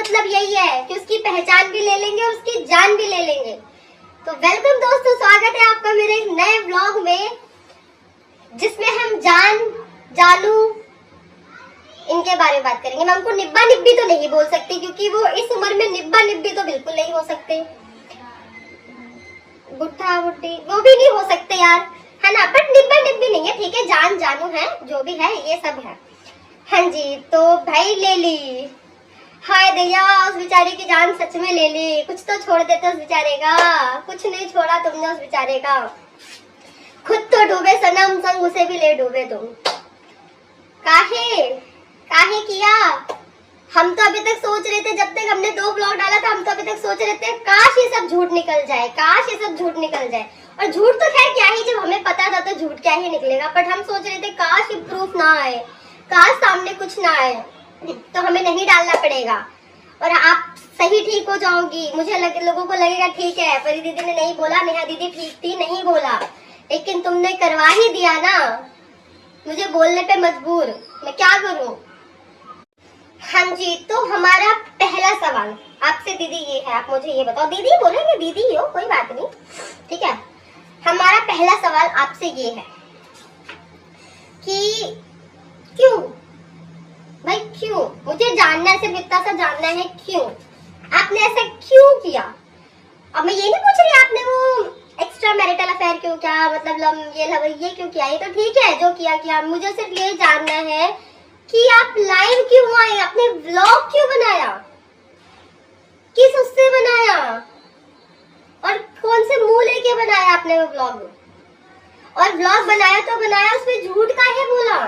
मतलब यही है कि उसकी पहचान भी ले लेंगे और उसकी जान भी ले लेंगे। तो वेलकम दोस्तों, स्वागत है आपका मेरे एक नए व्लॉग में, जिसमें हम जानू इनके बारे में बात करेंगे। मैं उनको निब्बा निब्बी तो नहीं बोल सकती क्योंकि वो इस उम्र में निब्बा निब्बी तो बिल्कुल नहीं हो सकते, बुढ़ा बुढ़ी वो भी नहीं हो सकते यार, है ना। बट निब्बा निब्बी नहीं है, ठीक है, जानू है, जो भी है ये सब है। हाँ जी, तो भाई ले ली, हाय दैया, उस बेचारे की जान सच में ले ली। कुछ तो छोड़ देते उस बेचारे का, कुछ नहीं छोड़ा तुमने उस बेचारे का। खुद तो डूबे सनम, संग उसे भी ले डूबे तुम। काहे काहे किया? हम तो अभी तक सोच रहे थे, जब तक हमने 2 ब्लॉग डाला था, हम तो अभी तक सोच रहे थे काश ये सब झूठ निकल जाए, काश ये सब झूठ निकल जाए। और झूठ तो खैर क्या ही, जब हमें पता था तो झूठ क्या ही निकलेगा। बट हम सोच रहे थे काश ये प्रूफ ना आए, काश सामने कुछ ना आए, तो हमें नहीं डालना पड़ेगा और आप सही ठीक हो जाओगी। मुझे लोगों को लगेगा ठीक है, परी दीदी ने नहीं बोला, नेहा दीदी ठीक थी, नहीं बोला, लेकिन तुमने करवा ही दिया ना, मुझे बोलने पे मजबूर, मैं क्या करूं। हाँ जी, तो हमारा पहला सवाल आपसे दीदी ये है, आप मुझे ये बताओ, दीदी बोलेंगे, दीदी ही हो, कोई बात नहीं, ठीक है। हमारा पहला सवाल आपसे ये है कि क्यों भाई, क्यों? मुझे जानना है, सिर्फ इतना सा जानना है, क्यों आपने ऐसा क्यों किया। अब मैं ये नहीं पूछ रही आपने वो एक्स्ट्रा मैरिटल अफेयर क्यों किया, मतलब ये क्यों किया, ये तो ठीक है जो किया। मुझे सिर्फ ये जानना है कि आप लाइव क्यों आए, आपने व्लॉग क्यों बनाया, किस उससे बनाया और कौन से मुंह लेके बनाया आपने वो व्लॉग। और व्लॉग बनाया तो बनाया, उसमें झूठ काहे बोला।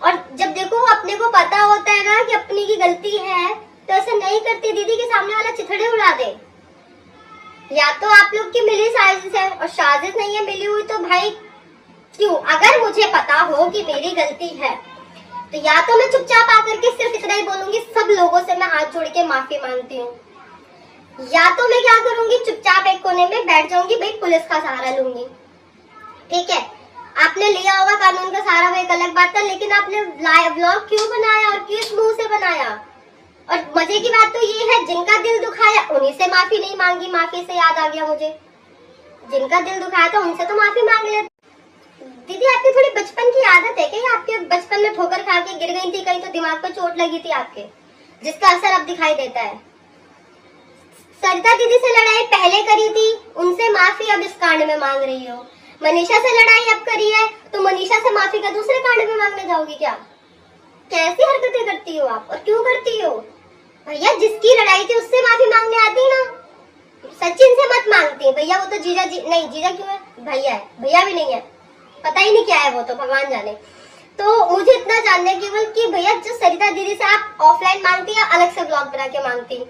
और जब देखो अपने को पता होता है ना कि अपनी की गलती है, तो ऐसा नहीं करती दीदी के सामने वाला चिथड़े उड़ा दे। या तो आप लोग की मिली साजिश है, और साजिश नहीं है मिली हुई, तो भाई क्यों? अगर मुझे पता हो कि मेरी गलती है, तो या तो मैं चुपचाप आकर के सिर्फ इतना ही बोलूंगी, सब लोगों से मैं हाथ जोड़ के माफी मांगती हूँ, या तो मैं क्या करूंगी, चुपचाप एक कोने में बैठ जाऊंगी, भाई पुलिस का सहारा लूंगी। ठीक है, आपने लिया होगा कानून का सहारा, वो एक अलग बात है, लेकिन आपने व्लॉग क्यों बनाया और किस मुंह से बनाया। और मजे की बात तो ये है, जिनका दिल दुखाया उन्हीं से माफी नहीं मांगी। माफी से याद आ गया मुझे, जिनका दिल दुखाया था उनसे तो माफी मांग ले। दीदी आपकी थोड़ी बचपन की आदत है क्या, आपके बचपन में ठोकर खा के गिर गई थी कहीं, तो दिमाग पर चोट लगी थी आपके, जिसका असर अब दिखाई देता है। सरिता दीदी से लड़ाई पहले करी थी, उनसे माफी अब इस कांड में मांग रही हो। मनीषा से लड़ाई अब करी है, तो मनीषा से माफी का दूसरे कांड में मांगने जाओगी क्या? कैसी हरकतें करती हो आप, और क्यों करती हो? भैया जिसकी लड़ाई थी उससे माफी मांगने आती ना, सचिन से मत मांगती। भैया वो तो जीजा जी नहीं, जीजा क्यों है, भैया है, भैया भी नहीं है, पता ही नहीं क्या है वो तो, भगवान जाने। तो मुझे इतना जानना है केवल कि भैया जो सरिता दीदी से आप ऑफलाइन मांगती या अलग से ब्लॉग बना के मांगती।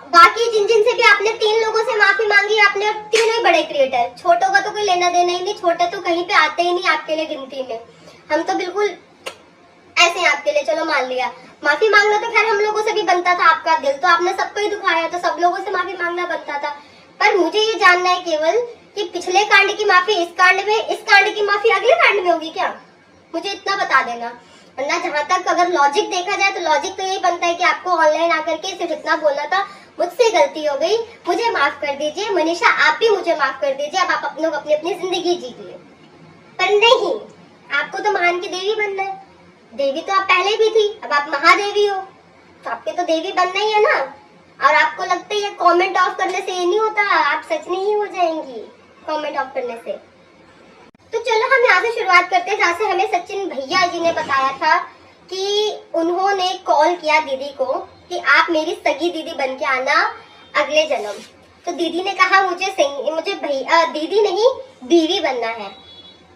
बाकी जिन से भी आपने 3 लोगों से माफी मांगी, आपने तीनों ही बड़े क्रिएटर, छोटों का तो कोई लेना देना ही नहीं, छोटे तो कहीं पे आते ही नहीं आपके लिए गिनती में। हम तो बिल्कुल ऐसे हैं आपके लिए, चलो मान लिया। माफी मांगना तो खैर हम लोगों से भी बनता था, आपका दिल तो आपने सबको ही दुखाया, तो सब लोगों से माफी मांगना बनता था। पर मुझे ये जानना है केवल कि पिछले कांड की माफी इस कांड में, इस कांड की माफी अगले कांड में होगी क्या? मुझे इतना बता देना, वरना जहाँ तक अगर लॉजिक देखा जाए तो लॉजिक तो यही बनता है कि आपको ऑनलाइन आकर के सिर्फ इतना बोलना था, मुझसे गलती हो गई, मुझे माफ कर दीजिए। मनीषा आप भी मुझे माफ कर दीजिए, अब आप अपनी अपनी जिंदगी जीजिए। पर नहीं, आपको तो महान की देवी बनना है। देवी तो आप पहले भी थी, अब आप महादेवी हो, तो आपके तो देवी बनना ही है ना। और आपको लगता है कमेंट ऑफ करने से ये नहीं होता, आप सच नहीं हो जाएंगी कमेंट ऑफ करने से। तो चलो हम यहाँ से शुरुआत करते हैं, जहाँ से हमें सचिन भैया जी ने बताया था कि उन्होंने कॉल किया दीदी को कि आप मेरी सगी दीदी बन के आना अगले जन्म। तो दीदी ने कहा मुझे भैया दीदी नहीं बीवी बनना है।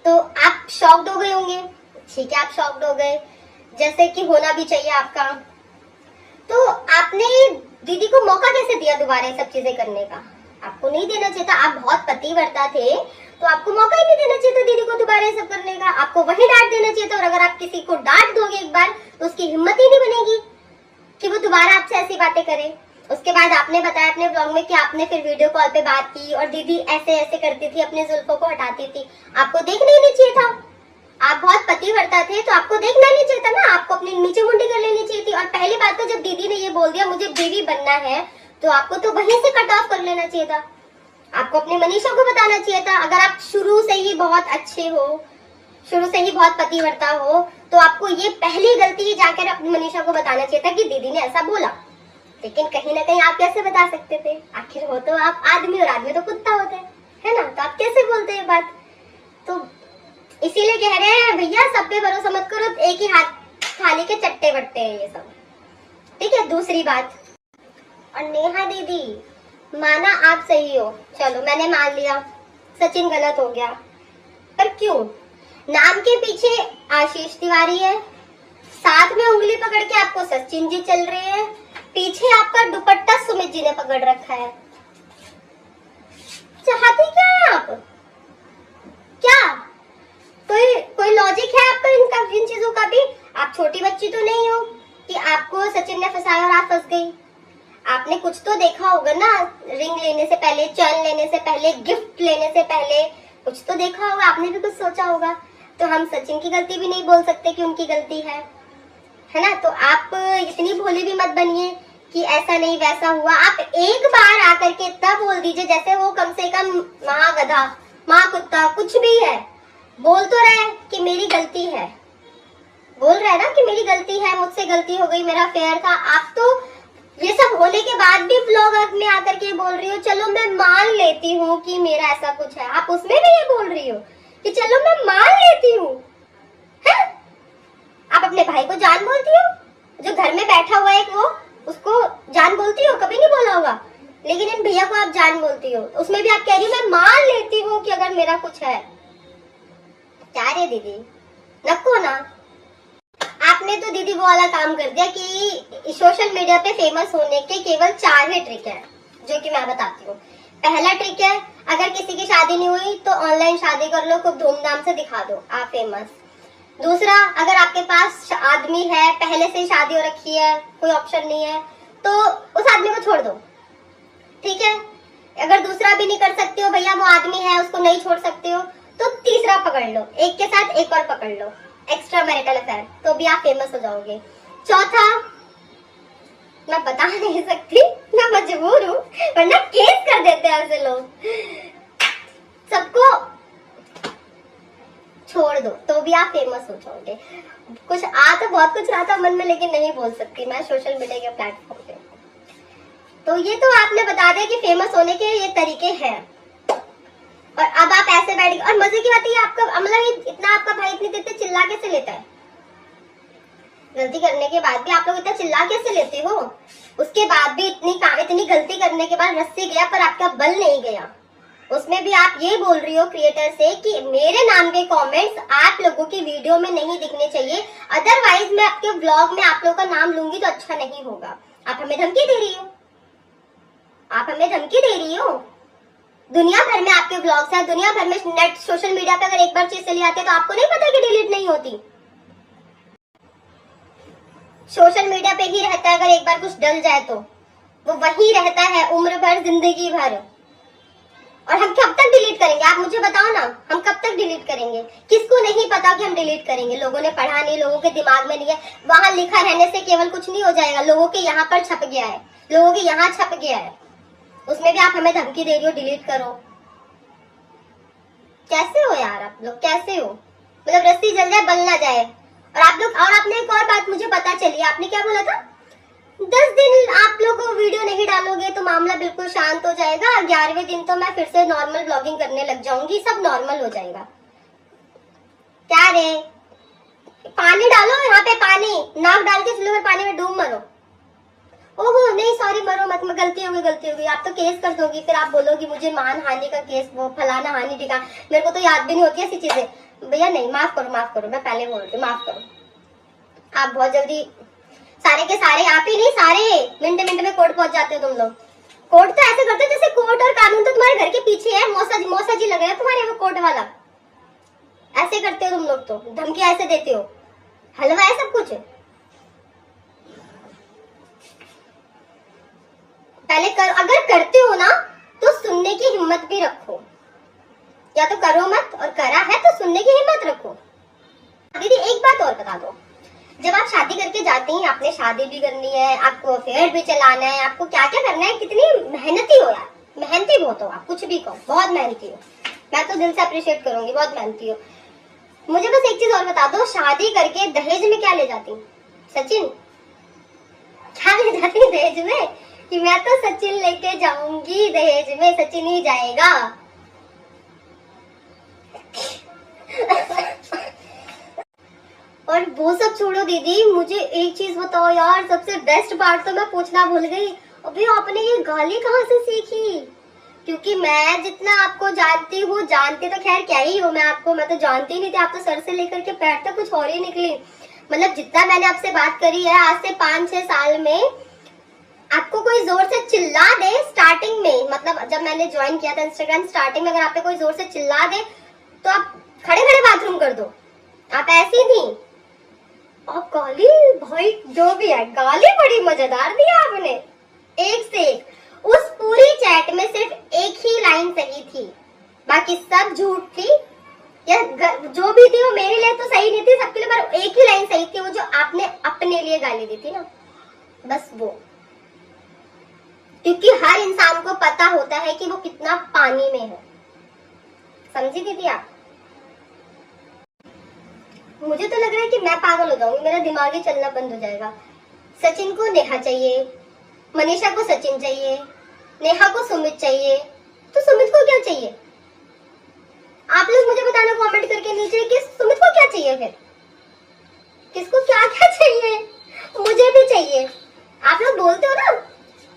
तो आप शॉक्ड हो गए होंगे, ठीक है आप शॉक्ड हो गए, जैसे कि होना भी चाहिए आपका। तो आपने दीदी को मौका कैसे दिया दोबारा ये सब चीजें करने का? आपको नहीं देना चाहिए था, आप बहुत पतिव्रता थे, तो आपको मौका ही नहीं देना चाहिए था दीदी को दोबारा ये सब करने का। आपको वही डांट देना चाहिए था, और अगर आप किसी को डांट दोगे एक बार तो उसकी हिम्मत ही नहीं बनेगी कि वो दोबारा आपसे ऐसी बातें करे। उसके बाद आपने बताया अपने ब्लॉग में कि आपने फिर वीडियो कॉल पे बात की और दीदी ऐसे ऐसे करती थी, अपने जुल्फों को हटाती थी। आपको देखना ही नहीं चाहिए था, आप बहुत पतिव्रता थे, तो आपको देखना नहीं चाहिए था ना, आपको अपनी नीचे मुंडी कर लेनी चाहिए थी। और पहली बात तो जब दीदी ने ये करना है तो आपको तो वहीं से कट ऑफ कर लेना चाहिए था। आपको अपने मनीषा को बताना चाहिए था। अगर आप शुरू से ही बहुत अच्छे हो, शुरू से ही बहुत पतिव्रता हो, तो आपको ये पहली गलती ही जाकर अपनी मनीषा को बताना चाहिए था कि दीदी ने ऐसा बोला। लेकिन कहीं ना कहीं आप कैसे बता सकते थे? आखिर हो तो आप आदमी, और आदमी तो कुत्ता होता है ना? तो आप कैसे बोलते हैं बात? तो इसीलिए कह रहे हैं भैया, सब पे भरोसा मत करो, एक ही हाथ थाली के चट्टे बट्टे हैं ये सब, ठीक है? दूसरी बात, और नेहा दीदी, माना आप सही हो, चलो मैंने मान लिया सचिन गलत हो गया, पर क्यों? नाम के पीछे आशीष तिवारी है, साथ में उंगली पकड़ के आपको सचिन जी चल रहे हैं, पीछे आपका दुपट्टा सुमित जी ने पकड़ रखा है। चाहती क्या है आप? क्या कोई लॉजिक है आपका इन चीजों का भी? आप छोटी बच्ची तो नहीं हो कि आपको सचिन ने फंसाया और आप फंस गई। आपने कुछ तो देखा होगा ना, रिंग लेने से पहले, चैन लेने से पहले, गिफ्ट लेने से पहले कुछ तो देखा होगा, आपने भी कुछ सोचा होगा। तो हम सचिन की गलती भी नहीं बोल सकते कि उनकी गलती है ना? तो आप इतनी भोली भी मत बनिए कि ऐसा नहीं वैसा हुआ। आप एक बार आकर के इतना बोल दीजिए जैसे वो कम से कम महागधा, महाकुत्ता कुछ भी है, बोल तो रहे कि मेरी गलती है, बोल रहा है ना कि मेरी गलती है, मुझसे गलती हो गई, मेरा फेयर था। आप तो ये सब होने के बाद भी व्लॉग में आकर के बोल रही हो चलो मैं मान लेती हूँ कि मेरा ऐसा कुछ है। आप उसमें भी ये बोल रही हो कि चलो मैं मान लेती हूँ। आप अपने भाई को जान बोलती हो, जो घर में बैठा हुआ है वो, उसको जान बोलती हो? कभी नहीं बोला होगा। लेकिन इन भैया को आप जान बोलती हो, उसमें भी आप कह रही हो मैं मान लेती हूँ कि अगर मेरा कुछ है। क्या रे दीदी, नको ना। आपने तो दीदी वो वाला काम कर दिया कि सोशल मीडिया पे फेमस होने के केवल 4 ही ट्रिक है, जो कि मैं बताती हूँ। पहला ट्रिक है, अगर किसी की शादी नहीं हुई तो ऑनलाइन शादी कर लो, खूब धूमधाम से दिखा दो आप फेमस। दूसरा, अगर आपके पास आदमी है, पहले से शादी हो रखी है, कोई ऑप्शन नहीं है, तो उस आदमी को छोड़ दो, ठीक है? अगर दूसरा भी नहीं कर सकते हो भैया, वो आदमी है उसको नहीं छोड़ सकते हो, तो तीसरा पकड़ लो, एक के साथ एक और पकड़ लो, एक्स्ट्रा मैरिटल अफेयर, तो भी आप फेमस हो जाओगे। चौथा, मैं बता नहीं सकती, मैं मजबूर हूँ, वरना केस कर देते हैं ऐसे लोग। सबको छोड़ दो तो भी आप फेमस हो जाओगे। कुछ तो बहुत कुछ रहा था मन में, लेकिन नहीं बोल सकती मैं सोशल मीडिया के प्लेटफॉर्म पे। तो ये तो आपने बता दिया कि फेमस होने के ये तरीके हैं, और अब आप ऐसे बैठ गए। और मजे की बात है, आपका मतलब इतना आपका भाई इतनी देर चिल्ला कैसे लेता है? गलती करने के बाद भी आप लोग इतना चिल्ला कैसे लेते हो? उसके बाद भी इतनी गलती करने के बाद रस्सी गया पर आपका बल नहीं गया। उसमें भी आप ये बोल रही हो क्रिएटर से कि मेरे नाम के कमेंट्स आप लोगों की वीडियो में नहीं दिखने चाहिए, अदरवाइज मैं आपके व्लॉग में आप लोगों का नाम लूंगी तो अच्छा नहीं होगा। आप हमें धमकी दे रही हो, आप हमें धमकी दे रही हो। दुनिया भर में आपके व्लॉग्स हैं, दुनिया भर में नेट सोशल मीडिया पे अगर एक बार चीज चली आती है तो आपको नहीं पता कि डिलीट नहीं होती। सोशल मीडिया पे ही रहता है, अगर एक बार कुछ डल जाए तो वो वही रहता है उम्र भर, जिंदगी भर। और हम कब तक डिलीट करेंगे? आप मुझे बताओ ना, हम कब तक डिलीट करेंगे? किसको नहीं पता कि हम डिलीट करेंगे? लोगों ने पढ़ा नहीं, लोगों के दिमाग में नहीं है। वहां लिखा रहने से केवल कुछ नहीं हो जाएगा, लोगों के यहाँ पर छप गया है, लोगों के यहाँ छप गया है, उसमें भी आप हमें धमकी दे रही हो डिलीट करो। कैसे हो यार आप लोग, कैसे हो? मतलब रस्सी जल जाए बल ना जाए। और आप लोग, और आपने एक और बात मुझे पता चली, आपने क्या बोला था? 10 दिन आप लोग वीडियो नहीं डालोगे तो मामला बिल्कुल शांत हो जाएगा, 11वें दिन तो मैं फिर से नॉर्मल ब्लॉगिंग करने लग जाऊंगी, सब नॉर्मल हो जाएगा। क्या रे, पानी डालो यहाँ पे, पानी नाक डाल के सिल्वर पानी में डूब मरो। ओहो नहीं सॉरी, मरो मत, मैं गलती हो गई। आप तो केस कर दोगी, फिर आप बोलोगी मुझे मान हानि का केस, वो फलाना हानि ठिकाना, मेरे को तो याद भी नहीं होती ऐसी चीजें। भैया नहीं, माफ करो, मैं पहले बोल रही हूँ, माफ करो। आप बहुत जल्दी सारे के सारे, आप ही नहीं सारे मिनट में कोर्ट पहुंच जाते हो तुम लोग। कोर्ट तो ऐसे करते हो जैसे कोर्ट और कानून तो तुम्हारे घर के पीछे है, मौसा जी लगे है तुम्हारे वो कोर्ट वाला। ऐसे करते हो तुम लोग, तो धमकी ऐसे देते हो, हलवा है सब कुछ। पहले अगर करते हो ना तो सुनने की हिम्मत भी रखो, या तो करो मत, और करा है तो सुनने की हिम्मत रखो। दीदी एक बात और बता दो, जब आप शादी करके जाते हैं, आपने शादी भी करनी है, आपको अफेयर भी चलाना है, आपको क्या क्या करना है, कितनी मेहनती हो यार, मेहनती बहुत हो आप, कुछ भी कहो, बहुत मेहनती हो। मैं तो दिल से अप्रिशिएट करूंगी, बहुत मेहनती हो। मुझे बस एक चीज और बता दो, शादी करके दहेज में क्या ले जाती सचिन? क्या ले जाती दहेज में? कि मैं तो सचिन लेके जाऊंगी दहेज में, सचिन ही जाएगा। और वो सब छोड़ो दीदी, मुझे एक चीज बताओ यार, सबसे बेस्ट पार्ट तो मैं पूछना भूल गई, अभी आपने ये गाली कहाँ से सीखी? क्योंकि मैं जितना आपको जानती हूँ, जानती तो खैर क्या ही हो मैं आपको, मैं तो जानती नहीं थी, आप तो सर से लेकर के पैर तक कुछ और ही निकली। मतलब जितना मैंने आपसे बात करी है आज से 5-6 साल में, आपको कोई जोर से चिल्ला दे स्टार्टिंग में, मतलब जब मैंने ज्वाइन किया था इंस्टाग्राम, स्टार्टिंग में अगर आप पे कोई जोर से चिल्ला दे तो आप खड़े खड़े बाथरूम कर दो, आप ऐसी थी। और गाली भाई जो भी है, गाली बड़ी मजेदार दी आपने, एक से एक। उस पूरी चैट में सिर्फ एक ही लाइन सही थी, बाकी सब झूठ थी, या जो भी थी वो मेरे लिए तो सही नहीं थी, सबके लिए, पर एक ही लाइन सही थी, वो जो आपने अपने लिए गाली दी थी ना, बस वो। क्योंकि हर इंसान को पता होता है कि वो कितना पानी में है, समझी दीदी आप? मुझे तो लग रहा है कि मैं पागल हो जाऊंगी, मेरा दिमाग ही चलना बंद हो जाएगा। सचिन को नेहा चाहिए, मनीषा को सचिन चाहिए, नेहा को सुमित चाहिए, तो सुमित को क्या चाहिए? आप लोग मुझे बताना कमेंट करके नीचे कि सुमित को क्या चाहिए, फिर किसको क्या क्या चाहिए? मुझे भी चाहिए। आप लोग बोलते हो ना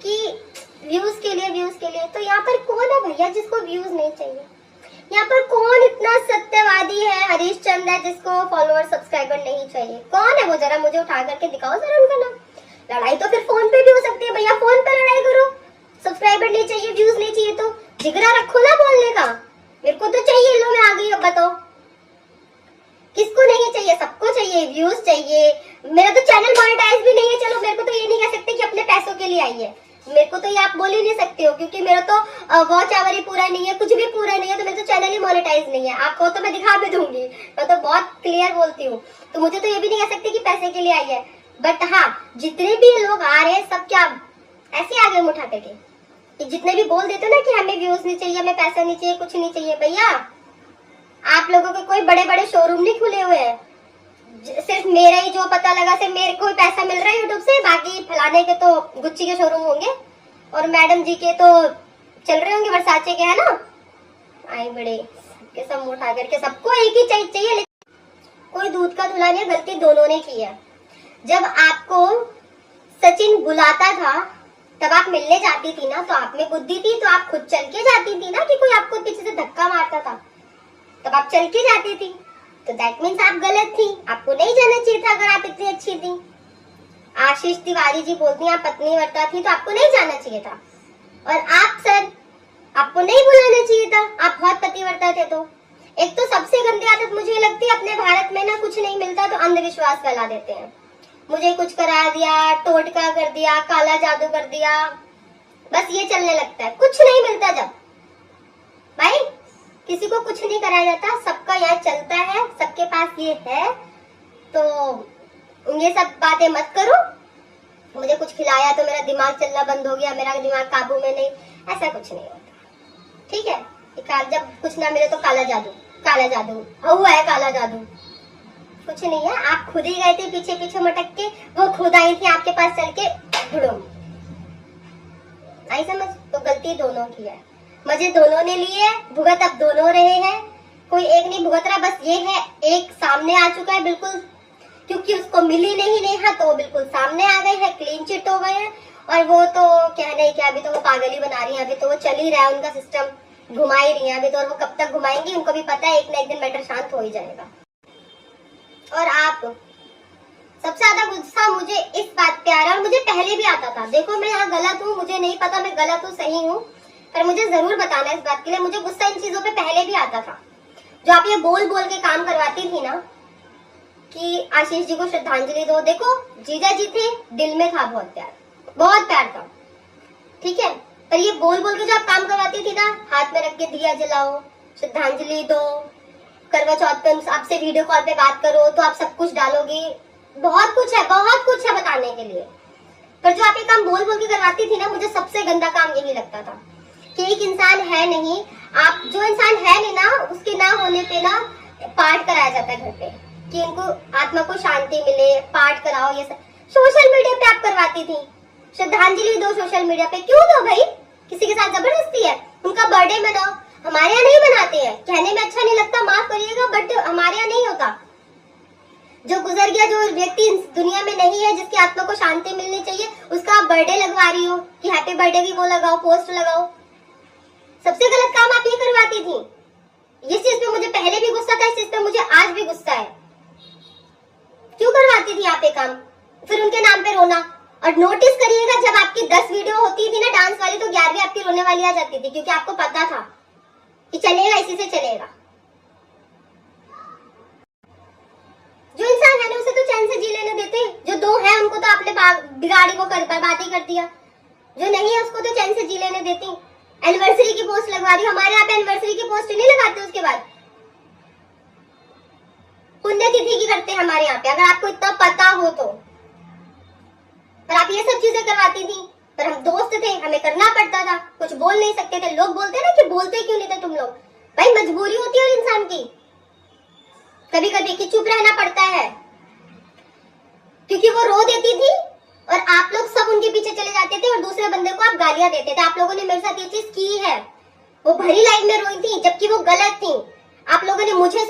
कि व्यूज के लिए, तो यहाँ पर कौन है भैया जिसको व्यूज नहीं चाहिए? यहाँ पर कौन इतना सत्यवादी है, हरीश चंद है, जिसको फॉलोअर सब्सक्राइबर नहीं चाहिए? कौन है वो? जरा मुझे उठा करके दिखाओ जरा उनका नाम। लड़ाई तो फिर फोन पे भी हो सकती है भैया, फोन पे लड़ाई करो, सब्सक्राइबर नहीं चाहिए, व्यूज नहीं चाहिए, तो जिगरा रखो ना बोलने का। मेरे को तो चाहिए, लो मैं आ गई, अब बताओ किसको नहीं चाहिए? सबको चाहिए, व्यूज चाहिए। मेरा तो चैनल मोनेटाइज भी नहीं है, चलो मेरे को तो ये नहीं कह सकते कि अपने पैसों के लिए आई है, मेरे को तो ये आप बोल ही नहीं सकते हो, क्योंकि मेरा तो वॉच आवर ही पूरा नहीं है, कुछ भी पूरा नहीं है, तो मेरा तो चैनल ही मोनेटाइज नहीं है। आपको तो मैं दिखा भी दूंगी, मैं तो बहुत क्लियर बोलती हूँ, तो मुझे तो ये भी नहीं कह सकते कि पैसे के लिए आई है। बट हाँ, जितने भी लोग आ रहे हैं सब क्या ऐसे आ गए उठा करके, कि जितने भी बोल देते ना कि हमें व्यूज नहीं चाहिए, हमें पैसा नहीं चाहिए, कुछ नहीं चाहिए, भैया आप लोगों के कोई बड़े बड़े शोरूम नहीं खुले हुए हैं, सिर्फ मेरा ही जो पता लगा, सिर्फ मेरे को ही पैसा मिल रहा है यूट्यूब से, बाकी फलाने के तो गुच्ची के शोरूम होंगे, और मैडम जी के तो चल रहे होंगे वर्साचे के, है ना? आई बड़े सबके सब उठा करके, सबको एक ही चाहिए, लेकिन कोई दूध का धुला नहीं, गलती दोनों ने की है। जब आपको सचिन बुलाता था तब आप मिलने जाती थी ना, तो आप में बुद्धि थी तो आप खुद चल के जाती थी ना, कि कोई आपको पीछे से धक्का मारता था तब आप चल के जाती थी, तो दैट मीन्स आप गलत थी, आपको नहीं जाना चाहिए था अगर आप इतनी अच्छी थी। आशीष तिवारी जी बोलती हैं आप पत्नीव्रता थी, तो आपको नहीं जाना चाहिए था। और आप सर, आपको नहीं बुलाना चाहिए था, आप बहुत पतिव्रता थे। तो एक तो सबसे गंदी आदत मुझे लगती है, अपने भारत में ना कुछ नहीं मिलता तो अंधविश्वास फैला देते हैं, मुझे कुछ करा दिया, टोटका कर दिया, काला जादू कर दिया, बस ये चलने लगता है। कुछ नहीं मिलता जब भाई, किसी को कुछ नहीं कराया जाता, सबका यहाँ चलता है, सबके पास ये है, तो ये सब बातें मत करो। मुझे कुछ खिलाया तो मेरा दिमाग चलना बंद हो गया, मेरा दिमाग काबू में नहीं, ऐसा कुछ नहीं होता, ठीक है? जब कुछ ना मिले तो काला जादू हुआ है, काला जादू कुछ नहीं है। आप खुद ही गए थे पीछे पीछे मटक के, वो खुद आई थी आपके पास चल के, ढूंढो आई समझ। तो गलती दोनों की है, मजे दोनों ने लिए, भुगत अब दोनों रहे हैं, कोई एक नहीं भुगत रहा। बस ये है, एक सामने आ चुका है बिल्कुल, क्योंकि उसको मिली नहीं नेहा, तो वो बिल्कुल सामने आ गए हैं, क्लीन चिट हो गए हैं। और वो तो कहना ही क्या, अभी तो वो पागल ही बना रही है, अभी तो वो चल ही रहा है उनका सिस्टम, घुमा ही रही है अभी तो, और वो कब तक घुमाएंगी उनको भी पता है, एक ना एक दिन मैटर शांत हो ही जाएगा। और आप सबसे ज्यादा गुस्सा मुझे इस बात पे आ रहा है, और मुझे पहले भी आता था। देखो मैं यहाँ गलत हूँ, मुझे नहीं पता मैं गलत हूँ सही हूँ, पर मुझे जरूर बताना इस बात के लिए, मुझे गुस्सा इन चीजों पे पहले भी आता था। जो आप ये बोल बोल के काम करवाती थी ना कि आशीष जी को श्रद्धांजलि दो, देखो जीजा जी थे, दिल में था बहुत प्यार था, ठीक है? पर ये बोल बोल के जो आप काम करवाती थी ना, हाथ में रख के दिया जलाओ, श्रद्धांजलि दो, करवा चौथ पे आपसे वीडियो कॉल पे बात करो, तो आप सब कुछ डालोगी, बहुत कुछ है बताने के लिए। पर जो आप ये काम बोल बोल के करवाती थी ना, मुझे सबसे गंदा काम यही लगता था कि एक इंसान है नहीं, आप जो इंसान है नहीं ना, उसके ना होने पे ना पाठ कराया जाता है घर पे कि उनको आत्मा को शांति मिले, पाठ कराओ। ये सब सोशल मीडिया पे आप करवाती थी, श्रद्धांजलि दो सोशल मीडिया पे, क्यों दो भाई? किसी के साथ जबरदस्ती है? उनका बर्थडे मनाओ। हमारे यहाँ नहीं मनाते हैं, कहने में अच्छा नहीं लगता, माफ करिएगा, बट हमारे यहाँ नहीं होता। जो गुजर गया, जो व्यक्ति इस दुनिया में नहीं है, जिसकी आत्मा को शांति मिलनी चाहिए, उसका आप बर्थडे लगवा रही हो कि हैप्पी बर्थडे की वो लगाओ, पोस्ट लगाओ। सबसे गलत काम आप ये करवाती थी। इस चीज पे मुझे पहले भी गुस्सा था, इस चीज पे मुझे आज भी गुस्सा है। क्यों करवाती थी आप ये काम? फिर उनके नाम पे रोना। और नोटिस करिएगा, जब आपकी 10 वीडियो होती थी ना डांस वाली, तो 11वीं आपकी रोने वाली आ जाती थी, क्योंकि आपको पता था कि चलेगा, इसी से चलेगा। जो इंसान है ना, उसे तो चैन से जी लेने देते। जो दो है उनको तो आपने बिगाड़ी को बर्बाद ही कर दिया। जो नहीं है उसको तो चैन से जी लेने देती। एनिवर्सरी की पोस्ट लगवा रही, हमारे यहाँ पे एनिवर्सरी की पोस्ट नहीं लगाते, उसके बाद पुण्यतिथि की करते हैं हमारे यहाँ पे, अगर आपको इतना पता हो तो। पर आप ये सब चीजें करवाती थी। पर हम दोस्त थे, हमें करना पड़ता था, कुछ बोल नहीं सकते थे। लोग बोलते ना कि बोलते क्यों नहीं थे तुम लोग? भाई मजबूरी होती है इंसान की कभी कभी कि चुप रहना पड़ता है, क्योंकि वो रो देती थी और आप लोग सब उनके पीछे चले जाते थे और दूसरे बंदे को आप गालियां देते थे। आप लोगों ने मेरे साथ ये चीज की है। वो भरी लाइफ में रोई थी, जबकि वो गलत थी। आप लोगों ने मुझे